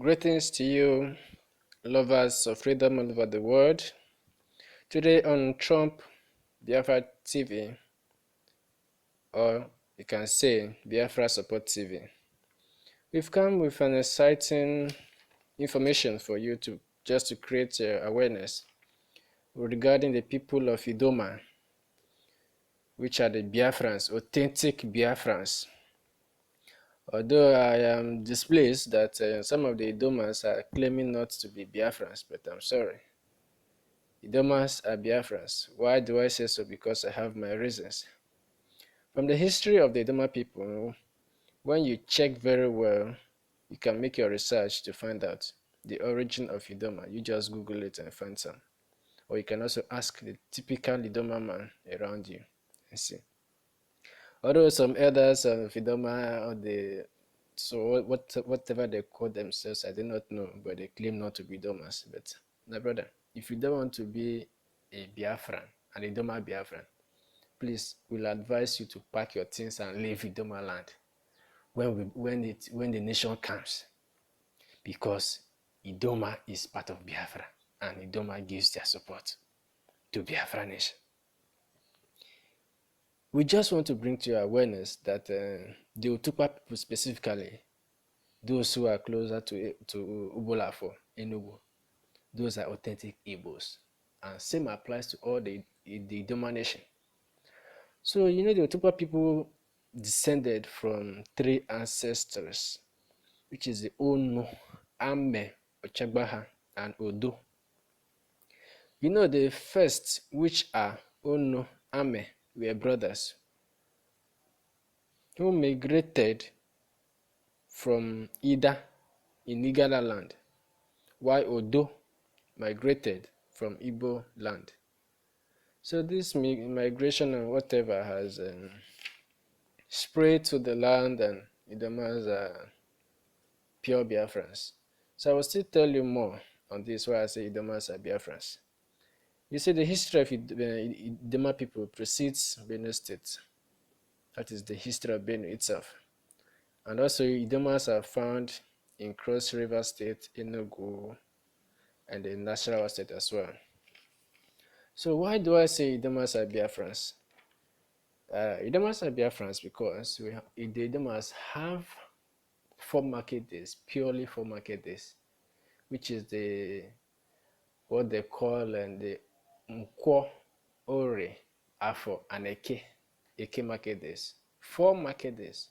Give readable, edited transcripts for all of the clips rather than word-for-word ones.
Greetings to you, lovers of freedom all over the world. Today on Trump Biafra TV, or you can say Biafra Support TV, we've come with an exciting information for you to just to create awareness regarding the people of Idoma, which are the Biafrans, authentic Biafrans. Although I am displeased that some of the Idomas are claiming not to be Biafrans, but I'm sorry. Idomas are Biafrans. Why do I say so? Because I have my reasons. From the history of the Idoma people, when you check very well, you can make your research to find out the origin of Idoma. You just Google it and find some. Or you can also ask the typical Idoma man around you and see. Although some elders of Idoma, or whatever they call themselves, I do not know, but they claim not to be Idomas. But my brother, if you don't want to be a Biafran, an Idoma Biafran, please, we'll advise you to pack your things and leave Idoma land when the nation comes, because Idoma is part of Biafra, and Idoma gives their support to Biafra nation. We just want to bring to your awareness that the Otukpa people specifically, those who are closer to Ubolafo, Enugu, those are authentic Igbos. And same applies to all the Idoma nation. So, the Otukpa people descended from three ancestors, which is the Onu, Ame, Ochagbaha, and Odo. The first, which are Onu, Ame, were brothers who migrated from Ida in Igala land, while Odo migrated from Igbo land. So this migration and whatever has spread to the land, and Idomas are pure Biafrans. So I will still tell you more on this, why I say Idomas are Biafrans. You see, the history of Idoma people precedes Benue State. That is the history of Benue itself. And also, Idomas are found in Cross River State, Enugu, and in Nasarawa State as well. So why do I say Idomas are Biafrans? Idomas are Biafrans because the Idomas have 4 market days, purely 4 market days, which is what they call the Nkwo, Ore, Afo, and Eke market days. 4 market days.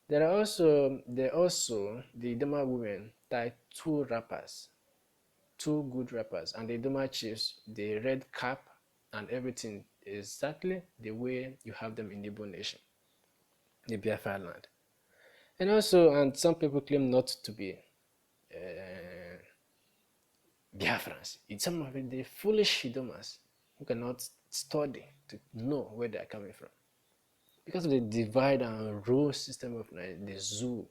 The Idoma women tie 2 wrappers, 2 good wrappers, and the Idoma chiefs, the red cap and everything, exactly the way you have them in Igbo nation, the Biafra land. And some people claim not to be Biafrans. It's some of the foolish Idomas who cannot study to know where they are coming from. Because of the divide and rule system of the zoo,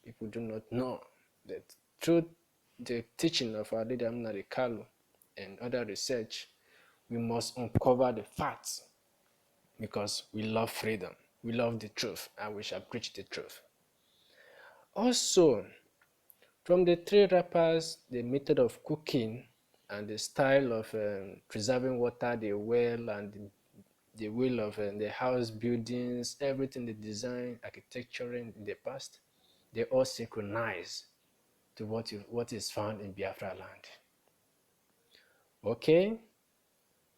people do not know that through the teaching of our leader Nnamdi Kanu and other research, we must uncover the facts, because we love freedom, we love the truth, and we shall preach the truth. Also, from the 3 wrappers, the method of cooking and the style of preserving water, the well and the will of the house buildings, everything, the design, architecture in the past, they all synchronize to what is found in Biafra land. Okay?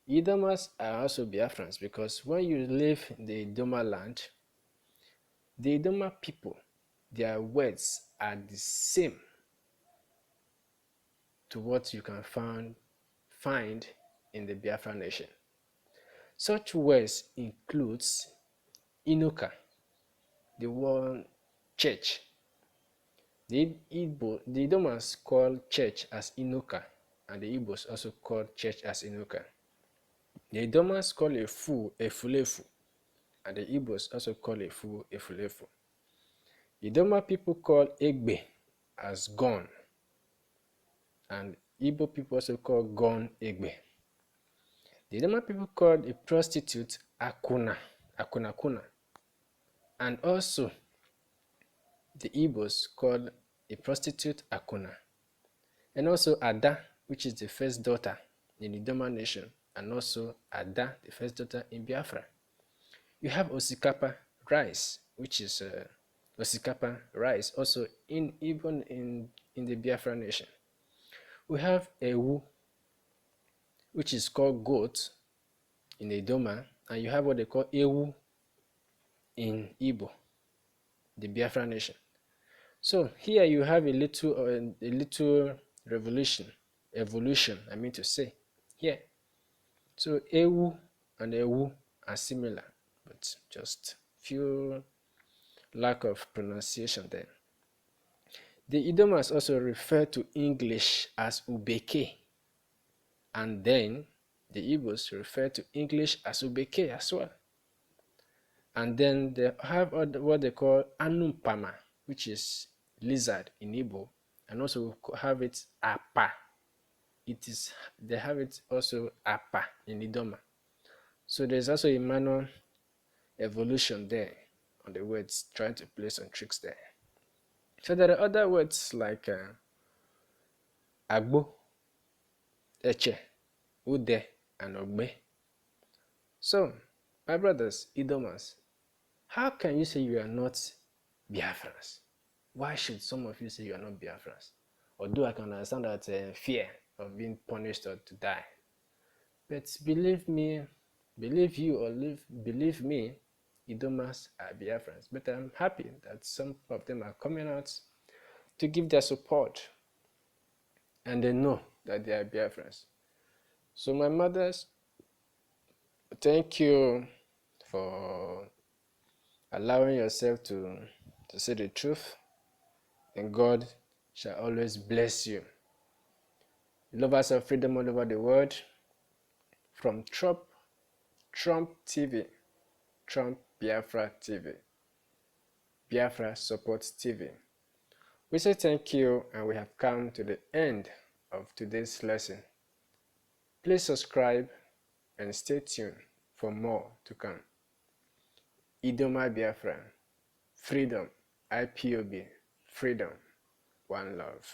Idomas are also Biafrans, because when you live in the Idoma land, the Idoma people, their words are the same to what you can find in the Biafra nation. Such words includes Inuka, the word church. The Idomas call church as Inuka, and the Igbos also call church as Inuka. The Idomas call a fool Efulefu, and the Igbos also call a fool Efulefu. Idoma people call Egbe as gun, and Igbo people also call gun Egbe. The Idoma people call a prostitute Akuna, Akunakuna, and also the Igbos call a prostitute Akuna, and also Ada, which is the first daughter in the Idoma nation, and also Ada, the first daughter in Biafra. You have Osikapa rice, which is Osikapa rice, also even in the Biafra nation. We have Ewu, which is called goat in the Idoma, and you have what they call Ewu in Igbo, the Biafra nation. So here you have a little evolution, I mean to say, here. So Ewu and Ewu are similar, but just few lack of pronunciation there. The Idomas also refer to English as Ubeke, and then the Igbos refer to English as Ubeke as well. And then they have what they call Anumpama, which is lizard in Igbo, and also have it Apa. They have it also Apa in Idoma. So there's also a minor evolution there on the words, trying to play some tricks there. So there are other words like Agbo, Eche, Ude, and Ogbe. So, my brothers, Idomas, how can you say you are not Biafrans? Why should some of you say you are not Biafrans? Although I can understand that fear of being punished or to die. But believe me, believe you or believe me, Idomas are Biafrans. But I'm happy that some of them are coming out to give their support. And they know that they are Biafrans. So my mothers, thank you for allowing yourself to say the truth, and God shall always bless you. Lovers of freedom all over the world, from Trump TV, Trump Biafra TV, Biafra Support TV. We say thank you, and we have come to the end of today's lesson. Please subscribe and stay tuned for more to come. Idoma Biafra, freedom, IPOB, freedom, one love.